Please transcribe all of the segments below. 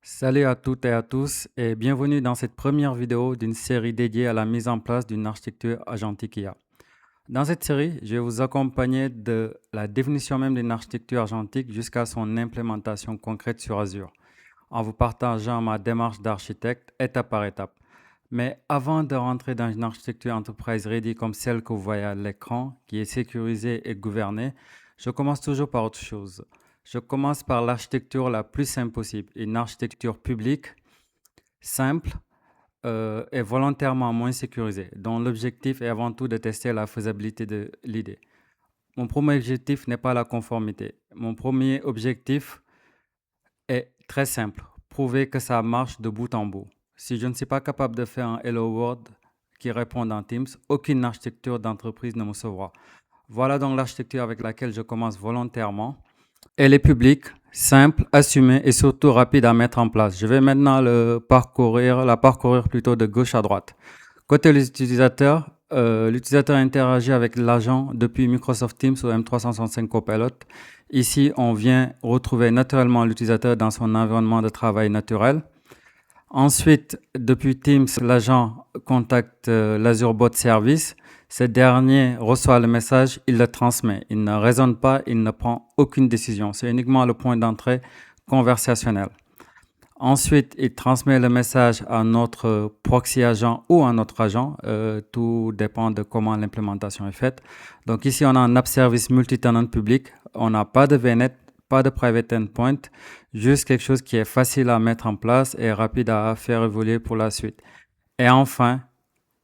Salut à toutes et à tous et bienvenue dans cette première vidéo d'une série dédiée à la mise en place d'une architecture agentique IA. Dans cette série, je vais vous accompagner de la définition même d'une architecture agentique jusqu'à son implémentation concrète sur Azure, en vous partageant ma démarche d'architecte étape par étape. Mais avant de rentrer dans une architecture enterprise ready comme celle que vous voyez à l'écran, qui est sécurisée et gouvernée, je commence toujours par autre chose. Je commence par l'architecture la plus simple possible, une architecture publique, simple et volontairement moins sécurisée, dont l'objectif est avant tout de tester la faisabilité de l'idée. Mon premier objectif n'est pas la conformité. Mon premier objectif est très simple, prouver que ça marche de bout en bout. Si je ne suis pas capable de faire un Hello World qui répond dans Teams, aucune architecture d'entreprise ne me sauvera. Voilà donc l'architecture avec laquelle je commence volontairement. Elle est publique, simple, assumée et surtout rapide à mettre en place. Je vais maintenant la parcourir plutôt de gauche à droite. Côté l'utilisateur, l'utilisateur interagit avec l'agent depuis Microsoft Teams ou M365 Copilot. Ici, on vient retrouver naturellement l'utilisateur dans son environnement de travail naturel. Ensuite, depuis Teams, l'agent contacte l'Azure Bot Service. Ce dernier reçoit le message, il le transmet. Il ne raisonne pas, il ne prend aucune décision. C'est uniquement le point d'entrée conversationnel. Ensuite, il transmet le message à notre proxy agent ou à notre agent. Tout dépend de comment l'implémentation est faite. Donc ici, on a un app service multi-tenant public. On n'a pas de VNet, pas de private endpoint, juste quelque chose qui est facile à mettre en place et rapide à faire évoluer pour la suite. Et enfin,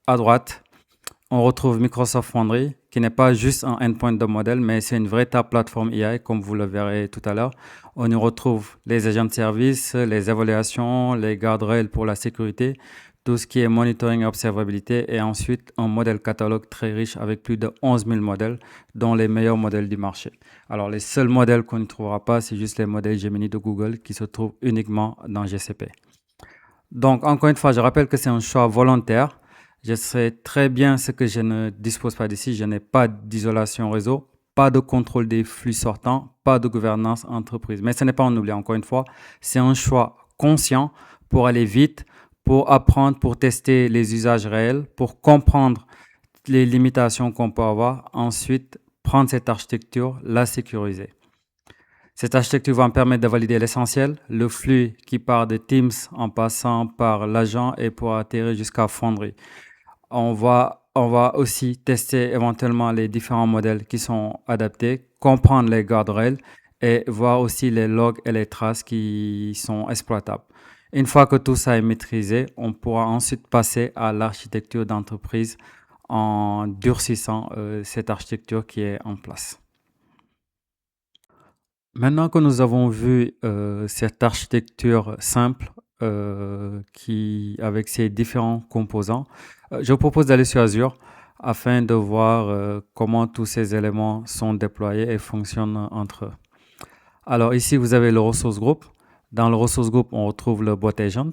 à droite, on retrouve Microsoft Foundry, qui n'est pas juste un endpoint de modèle, mais c'est une véritable plateforme AI, comme vous le verrez tout à l'heure. On y retrouve les agents de service, les évaluations, les guardrails pour la sécurité, tout ce qui est monitoring et observabilité, et ensuite un modèle catalogue très riche avec plus de 11 000 modèles, dont les meilleurs modèles du marché. Alors, les seuls modèles qu'on ne trouvera pas, c'est juste les modèles Gemini de Google qui se trouvent uniquement dans GCP. Donc, encore une fois, je rappelle que c'est un choix volontaire. Je sais très bien ce que je ne dispose pas d'ici. Je n'ai pas d'isolation réseau, pas de contrôle des flux sortants, pas de gouvernance entreprise. Mais ce n'est pas un oubli, encore une fois. C'est un choix conscient pour aller vite, pour apprendre, pour tester les usages réels, pour comprendre les limitations qu'on peut avoir. Ensuite, prendre cette architecture, la sécuriser. Cette architecture va me permettre de valider l'essentiel, le flux qui part de Teams en passant par l'agent et pour atterrir jusqu'à Foundry. On va aussi tester éventuellement les différents modèles qui sont adaptés, comprendre les guardrails et voir aussi les logs et les traces qui sont exploitables. Une fois que tout ça est maîtrisé, on pourra ensuite passer à l'architecture d'entreprise en durcissant cette architecture qui est en place. Maintenant que nous avons vu cette architecture simple avec ses différents composants, je vous propose d'aller sur Azure afin de voir comment tous ces éléments sont déployés et fonctionnent entre eux. Alors ici, vous avez le Resource Group. Dans le Resource Group, on retrouve le Bot Agent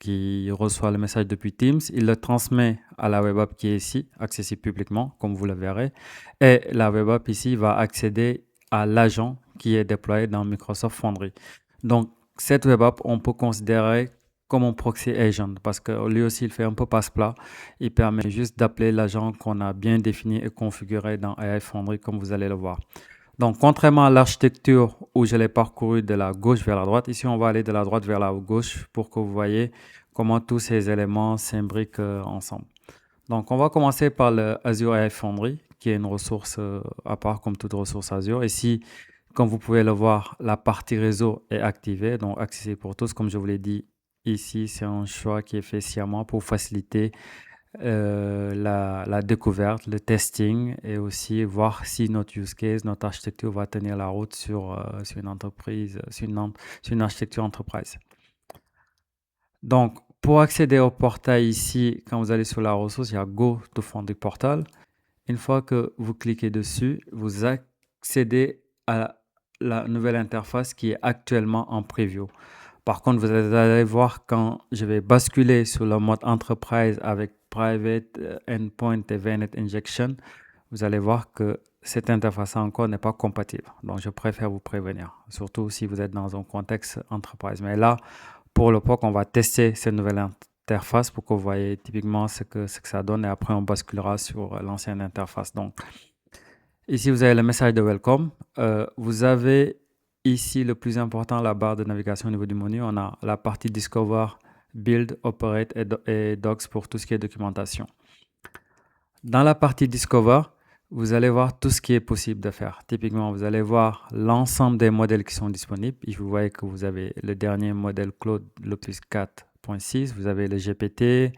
qui reçoit le message depuis Teams. Il le transmet à la web app qui est ici, accessible publiquement, comme vous le verrez. Et la web app ici va accéder à l'agent qui est déployé dans Microsoft Foundry. Donc, cette web app, on peut considérer comme un proxy agent parce que lui aussi, il fait un peu passe-plat. Il permet juste d'appeler l'agent qu'on a bien défini et configuré dans AI Foundry, comme vous allez le voir. Donc, contrairement à l'architecture où je l'ai parcouru de la gauche vers la droite, ici, on va aller de la droite vers la gauche pour que vous voyez comment tous ces éléments s'imbriquent ensemble. Donc, on va commencer par le Azure AI Foundry, qui est une ressource à part comme toute ressource Azure. Ici, comme vous pouvez le voir, la partie réseau est activée, donc accessible pour tous. Comme je vous l'ai dit, ici, c'est un choix qui est fait sciemment pour faciliter la découverte, le testing et aussi voir si notre use case, notre architecture va tenir la route sur une entreprise, sur une architecture enterprise. Donc, pour accéder au portail ici, quand vous allez sur la ressource, il y a Go to Foundry Portal. Une fois que vous cliquez dessus, vous accédez à la nouvelle interface qui est actuellement en preview. Par contre, vous allez voir quand je vais basculer sur le mode Enterprise avec Private Endpoint et VNet Injection, vous allez voir que cette interface encore n'est pas compatible. Donc, je préfère vous prévenir, surtout si vous êtes dans un contexte Enterprise. Mais là, pour le POC, on va tester cette nouvelle interface pour que vous voyez typiquement ce que ça donne et après on basculera sur l'ancienne interface. Donc, ici, vous avez le message de welcome. Vous avez ici le plus important, la barre de navigation au niveau du menu. On a la partie Discover, Build, Operate et Docs pour tout ce qui est documentation. Dans la partie Discover, vous allez voir tout ce qui est possible de faire. Typiquement, vous allez voir l'ensemble des modèles qui sont disponibles. Et vous voyez que vous avez le dernier modèle Claude Lotus 4.6, vous avez le GPT.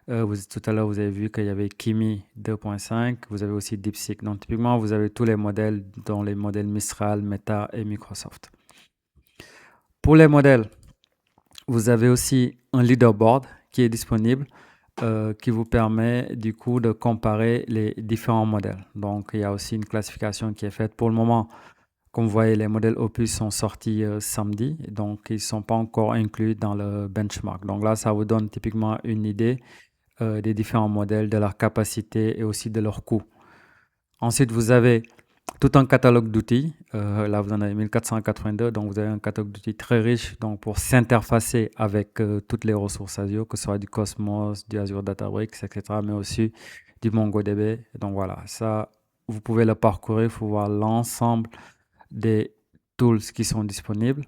Tout à l'heure, vous avez vu qu'il y avait Kimi 2.5, vous avez aussi DeepSeek. Donc, typiquement, vous avez tous les modèles, dont les modèles Mistral, Meta et Microsoft. Pour les modèles, vous avez aussi un leaderboard qui est disponible, qui vous permet du coup de comparer les différents modèles. Donc, il y a aussi une classification qui est faite. Pour le moment, comme vous voyez, les modèles Opus sont sortis samedi, donc ils ne sont pas encore inclus dans le benchmark. Donc là, ça vous donne typiquement une idée des différents modèles, de leur capacité et aussi de leur coût. Ensuite, vous avez tout un catalogue d'outils. Là, vous en avez 1482, donc vous avez un catalogue d'outils très riche donc pour s'interfacer avec toutes les ressources Azure, que ce soit du Cosmos, du Azure Databricks, etc., mais aussi du MongoDB. Donc voilà, ça, vous pouvez le parcourir, il faut voir l'ensemble des tools qui sont disponibles.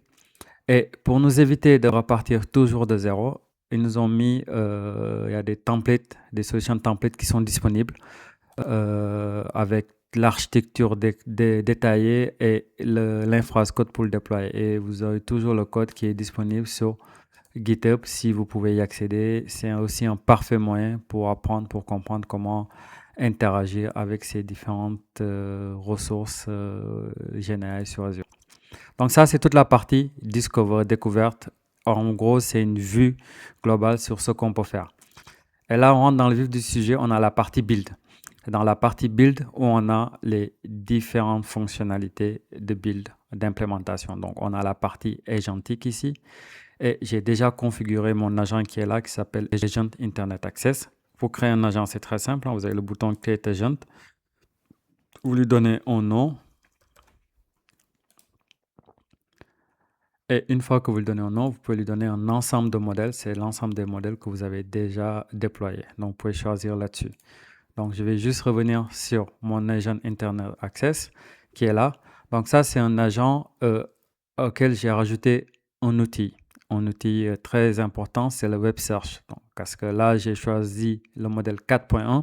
Et pour nous éviter de repartir toujours de zéro, ils nous ont mis, il y a des templates, des solutions de templates qui sont disponibles avec l'architecture détaillée et l'infrastructure code pour le déployer. Et vous avez toujours le code qui est disponible sur GitHub si vous pouvez y accéder. C'est aussi un parfait moyen pour apprendre, pour comprendre comment interagir avec ces différentes ressources générées sur Azure. Donc ça, c'est toute la partie Discover, découverte. En gros, c'est une vue globale sur ce qu'on peut faire. Et là, on rentre dans le vif du sujet, on a la partie build. Dans la partie build, où on a les différentes fonctionnalités de build, d'implémentation. Donc, on a la partie agentique ici. Et j'ai déjà configuré mon agent qui est là, qui s'appelle Agent Internet Access. Pour créer un agent, c'est très simple. Vous avez le bouton Create Agent. Vous lui donnez un nom. Et une fois que vous lui donnez un nom, vous pouvez lui donner un ensemble de modèles. C'est l'ensemble des modèles que vous avez déjà déployés. Donc, vous pouvez choisir là-dessus. Donc, je vais juste revenir sur mon agent Internet Access qui est là. Donc, ça, c'est un agent auquel j'ai rajouté un outil. Un outil très important, c'est le Web Search. Donc, parce que là, j'ai choisi le modèle 4.1.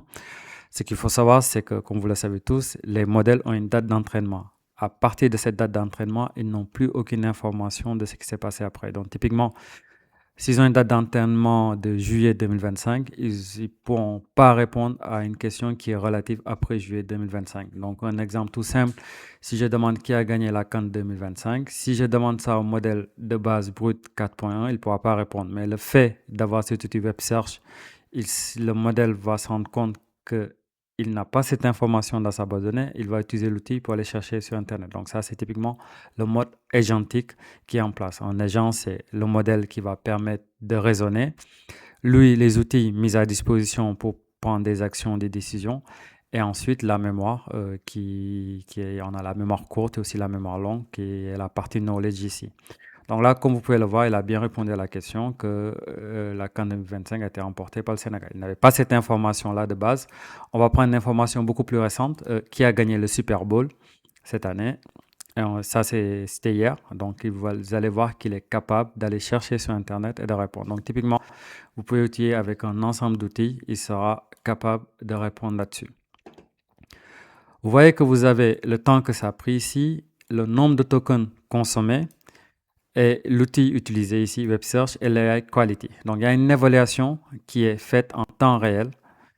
Ce qu'il faut savoir, c'est que, comme vous le savez tous, les modèles ont une date d'entraînement. À partir de cette date d'entraînement, ils n'ont plus aucune information de ce qui s'est passé après. Donc, typiquement, s'ils ont une date d'entraînement de juillet 2025, ils ne pourront pas répondre à une question qui est relative après juillet 2025. Donc, un exemple tout simple, si je demande qui a gagné la CAN 2025, si je demande ça au modèle de base brut 4.1, il ne pourra pas répondre. Mais le fait d'avoir cet outil Web Search, le modèle va se rendre compte qu'il n'a pas cette information dans sa base de données, il va utiliser l'outil pour aller chercher sur Internet. Donc ça, c'est typiquement le mode agentique qui est en place. Un agent, c'est le modèle qui va permettre de raisonner. Lui, les outils mis à disposition pour prendre des actions, des décisions. Et ensuite, la mémoire, on a la mémoire courte et aussi la mémoire longue, qui est la partie knowledge ici. Donc là, comme vous pouvez le voir, il a bien répondu à la question que la CAN 2025 a été remportée par le Sénégal. Il n'avait pas cette information-là de base. On va prendre une information beaucoup plus récente. Qui a gagné le Super Bowl cette année? Et ça, c'était hier. Donc, vous allez voir qu'il est capable d'aller chercher sur Internet et de répondre. Donc, typiquement, vous pouvez utiliser avec un ensemble d'outils. Il sera capable de répondre là-dessus. Vous voyez que vous avez le temps que ça a pris ici, le nombre de tokens consommés, et l'outil utilisé ici, Web Search, et l'AI Quality. Donc, il y a une évaluation qui est faite en temps réel.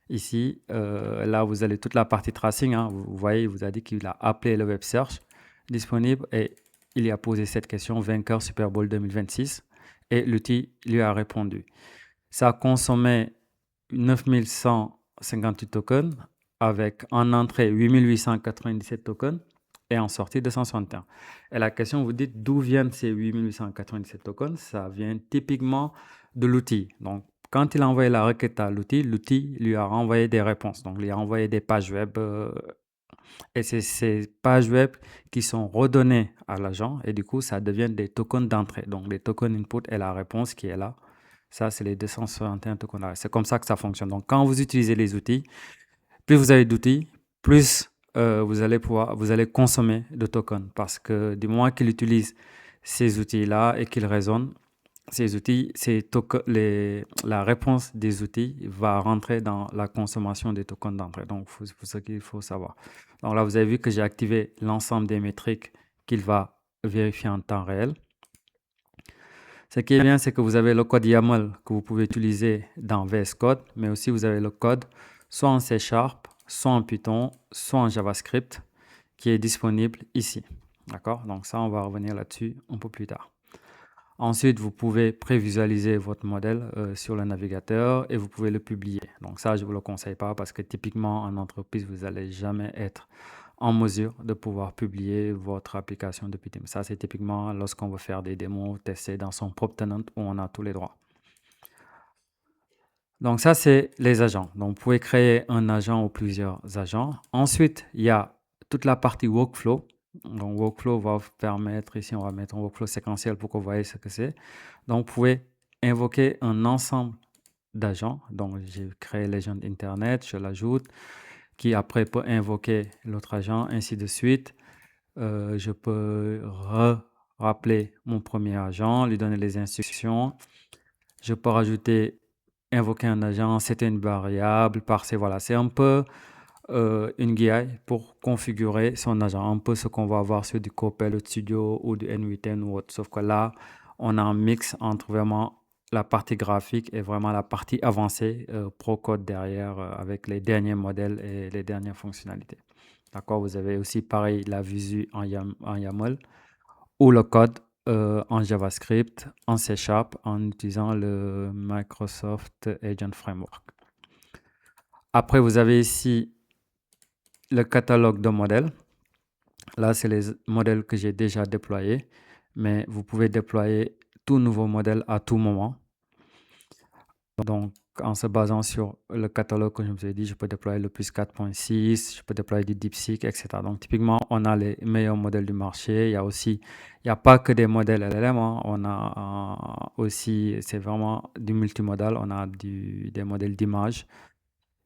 Ici, là, vous avez toute la partie tracing. Vous voyez, il vous a dit qu'il a appelé le Web Search disponible et il y a posé cette question, vainqueur Super Bowl 2026, et l'outil lui a répondu. Ça a consommé 9158 tokens avec en entrée 8897 tokens et en sortie 261. Et la question, vous dites d'où viennent ces 8897 tokens? Ça vient typiquement de l'outil. Donc, quand il a envoyé la requête à l'outil, l'outil lui a renvoyé des réponses. Donc, il lui a envoyé des pages web Et c'est ces pages web qui sont redonnées à l'agent et du coup, ça devient des tokens d'entrée. Donc, les tokens input et la réponse qui est là. Ça, c'est les 261 tokens là. C'est comme ça que ça fonctionne. Donc, quand vous utilisez les outils, plus vous avez d'outils, plus vous allez consommer de tokens parce que du moment qu'il utilise ces outils-là et qu'il raisonne, ces outils, la réponse des outils va rentrer dans la consommation des tokens d'entrée. Donc, c'est ce qu'il faut savoir. Donc là, vous avez vu que j'ai activé l'ensemble des métriques qu'il va vérifier en temps réel. Ce qui est bien, c'est que vous avez le code YAML que vous pouvez utiliser dans VS Code, mais aussi vous avez le code soit en C#, soit en Python, soit en JavaScript qui est disponible ici. D'accord? Donc ça, on va revenir là-dessus un peu plus tard. Ensuite, vous pouvez prévisualiser votre modèle sur le navigateur et vous pouvez le publier. Donc ça, je ne vous le conseille pas parce que typiquement en entreprise, vous n'allez jamais être en mesure de pouvoir publier votre application depuis Teams. Ça, c'est typiquement lorsqu'on veut faire des démos, tester dans son propre tenant où on a tous les droits. Donc ça, c'est les agents. Donc vous pouvez créer un agent ou plusieurs agents. Ensuite, il y a toute la partie workflow. Donc workflow va vous permettre, ici on va mettre un workflow séquentiel pour que vous voyez ce que c'est. Donc vous pouvez invoquer un ensemble d'agents. Donc j'ai créé Legend Internet, je l'ajoute, qui après peut invoquer l'autre agent, ainsi de suite. Je peux rappeler mon premier agent, lui donner les instructions. Je peux rajouter, invoquer un agent, c'était une variable, parser, voilà. C'est un peu une guide pour configurer son agent, un peu ce qu'on va avoir sur du Copilot Studio ou du N8N ou autre. Sauf que là, on a un mix entre vraiment la partie graphique et vraiment la partie avancée, pro-code derrière, avec les derniers modèles et les dernières fonctionnalités. D'accord, vous avez aussi pareil la visu en YAML ou le code en JavaScript, en C#, en utilisant le Microsoft Agent Framework. Après, vous avez ici le catalogue de modèles. Là, c'est les modèles que j'ai déjà déployés, mais vous pouvez déployer tout nouveau modèle à tout moment. Donc, en se basant sur le catalogue que je vous ai dit, je peux déployer le plus 4.6, je peux déployer du DeepSeek, etc. Donc, typiquement, on a les meilleurs modèles du marché. Il y a aussi, il n'y a pas que des modèles LLM, hein. On a aussi, c'est vraiment du multimodal. On a des modèles d'images.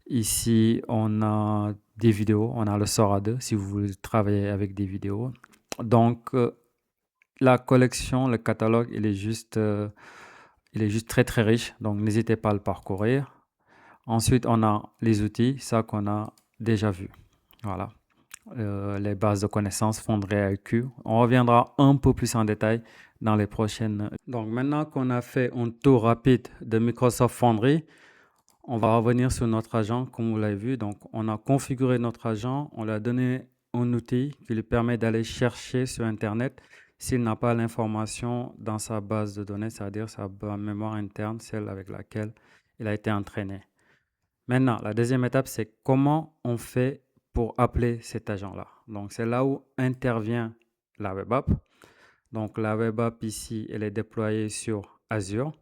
Ici, on a des vidéos. On a le Sora 2 si vous voulez travailler avec des vidéos. Donc, la collection, le catalogue, il est juste très très riche, donc n'hésitez pas à le parcourir. Ensuite, on a les outils, ça qu'on a déjà vu. Voilà. Les bases de connaissances, Foundry IQ. On reviendra un peu plus en détail dans les prochaines. Donc maintenant qu'on a fait un tour rapide de Microsoft Foundry, on va revenir sur notre agent comme vous l'avez vu. Donc on a configuré notre agent, on lui a donné un outil qui lui permet d'aller chercher sur Internet s'il n'a pas l'information dans sa base de données, c'est-à-dire sa mémoire interne, celle avec laquelle il a été entraîné. Maintenant, la deuxième étape, c'est comment on fait pour appeler cet agent-là. Donc, c'est là où intervient la web app. Donc, la web app ici, elle est déployée sur Azure.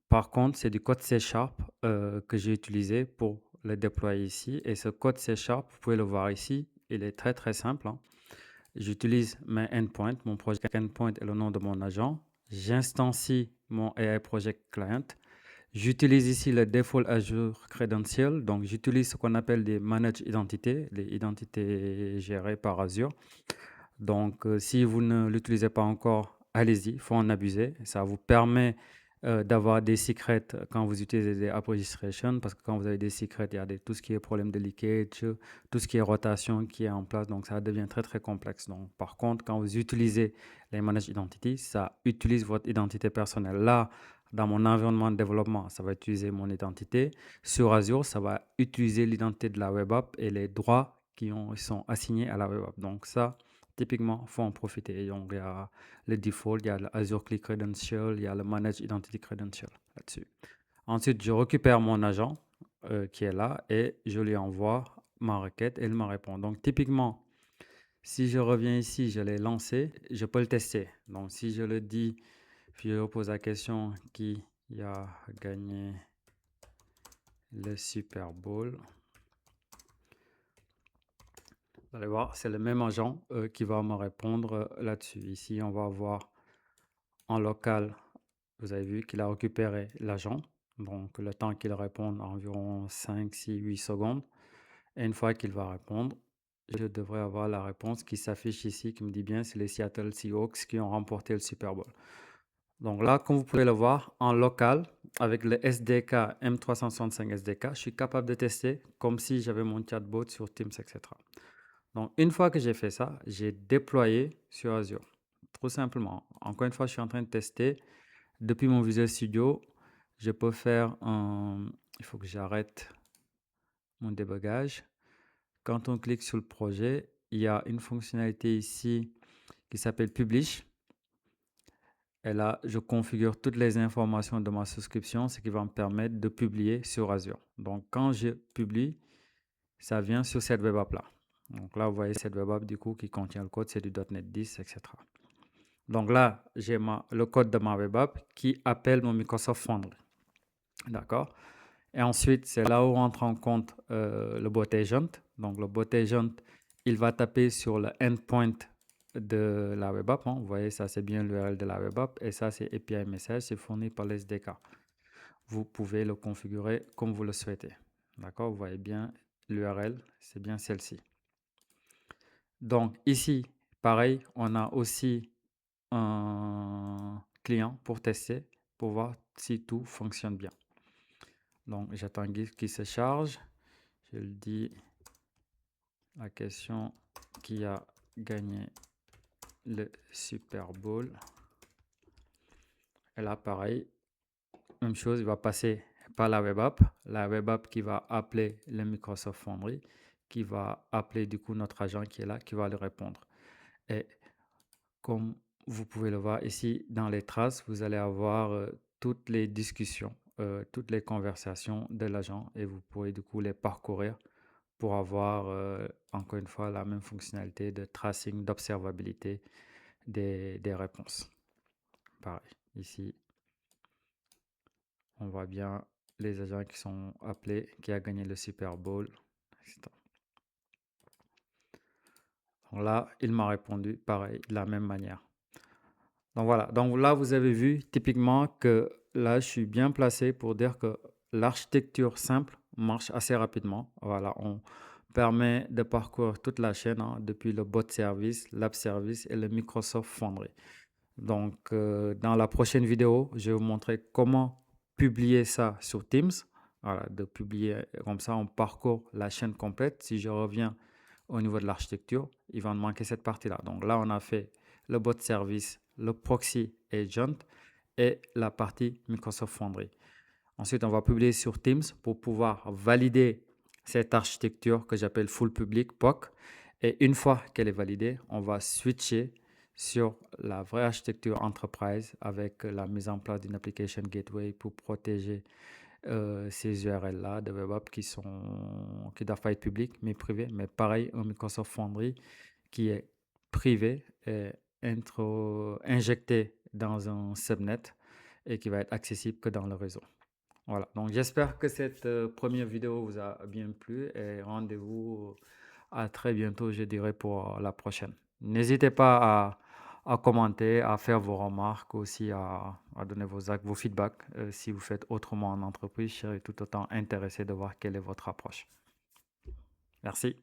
Par contre, c'est du code C# que j'ai utilisé pour le déployer ici. Et ce code C#, vous pouvez le voir ici, il est très très simple, hein. J'utilise mes endpoints, mon project endpoint est le nom de mon agent. J'instancie mon AI Project Client. J'utilise ici le default Azure Credential. Donc, j'utilise ce qu'on appelle des managed identités, les identités gérées par Azure. Donc, si vous ne l'utilisez pas encore, allez-y, il faut en abuser. Ça vous permet d'avoir des secrets quand vous utilisez des app registration, parce que quand vous avez des secrets, il y a tout ce qui est problème de leakage, tout ce qui est rotation qui est en place, donc ça devient très très complexe. Donc, par contre, quand vous utilisez les managed identities, ça utilise votre identité personnelle. Là, dans mon environnement de développement, ça va utiliser mon identité. Sur Azure, ça va utiliser l'identité de la web app et les droits qui sont assignés à la web app. Donc ça, typiquement, il faut en profiter. Donc, il y a le default, il y a le Azure Click Credential, il y a le Manage Identity Credential là-dessus. Ensuite, je récupère mon agent qui est là et je lui envoie ma requête et il me répond. Donc, typiquement, si je reviens ici, je l'ai lancé, je peux le tester. Donc, si je le dis, puis je pose la question qui a gagné le Super Bowl. Vous allez voir, c'est le même agent qui va me répondre là-dessus. Ici, on va voir en local, vous avez vu qu'il a récupéré l'agent. Donc, le temps qu'il réponde, environ 5, 6, 8 secondes. Et une fois qu'il va répondre, je devrais avoir la réponse qui s'affiche ici, qui me dit bien, c'est les Seattle Seahawks qui ont remporté le Super Bowl. Donc là, comme vous pouvez le voir, en local, avec le SDK M365 SDK, je suis capable de tester comme si j'avais mon chatbot sur Teams, etc. Donc, une fois que j'ai fait ça, j'ai déployé sur Azure. Tout simplement. Encore une fois, je suis en train de tester. Depuis mon Visual Studio, je peux faire un... Il faut que j'arrête mon débogage. Quand on clique sur le projet, il y a une fonctionnalité ici qui s'appelle Publish. Et là, je configure toutes les informations de ma souscription, ce qui va me permettre de publier sur Azure. Donc, quand je publie, ça vient sur cette web app là. Donc là, vous voyez cette web app du coup qui contient le code, c'est du .NET 10, etc. Donc là, j'ai le code de ma web app qui appelle mon Microsoft Foundry. D'accord? Et ensuite, c'est là où rentre en compte le bot agent. Donc le bot agent, il va taper sur le endpoint de la web app. Vous voyez, ça c'est bien l'URL de la web app. Et ça, c'est API message, c'est fourni par le SDK. Vous pouvez le configurer comme vous le souhaitez. D'accord? Vous voyez bien l'URL, c'est bien celle-ci. Donc ici, pareil, on a aussi un client pour tester, pour voir si tout fonctionne bien. Donc j'attends qu'il se charge. Je le dis, la question qui a gagné le Super Bowl. Et là, pareil, même chose, il va passer par la web app qui va appeler le Microsoft Foundry, qui va appeler du coup notre agent qui est là, qui va lui répondre. Et comme vous pouvez le voir ici dans les traces, vous allez avoir toutes les discussions, toutes les conversations de l'agent et vous pourrez du coup les parcourir pour avoir encore une fois la même fonctionnalité de tracing, d'observabilité des réponses. Pareil, ici, on voit bien les agents qui sont appelés, qui a gagné le Super Bowl, etc. Donc là, il m'a répondu pareil, de la même manière. Donc voilà, donc là vous avez vu typiquement que là je suis bien placé pour dire que l'architecture simple marche assez rapidement. Voilà, on permet de parcourir toute la chaîne depuis le bot service, l'app service et le Microsoft Foundry. Donc dans la prochaine vidéo, je vais vous montrer comment publier ça sur Teams. Voilà, de publier comme ça, on parcourt la chaîne complète. Si je reviens au niveau de l'architecture, il va me manquer cette partie-là. Donc là, on a fait le bot service, le proxy agent et la partie Microsoft Foundry. Ensuite, on va publier sur Teams pour pouvoir valider cette architecture que j'appelle full public POC. Et une fois qu'elle est validée, on va switcher sur la vraie architecture enterprise avec la mise en place d'une application gateway pour protéger ces URL-là de web app qui doivent pas être publics mais privés. Mais pareil, un Microsoft Foundry qui est privé et injecté dans un subnet et qui va être accessible que dans le réseau. Voilà, donc j'espère que cette première vidéo vous a bien plu et rendez-vous à très bientôt, je dirais, pour la prochaine. N'hésitez pas à commenter, à faire vos remarques, aussi à donner vos feedbacks. Si vous faites autrement en entreprise, je serai tout autant intéressé de voir quelle est votre approche. Merci.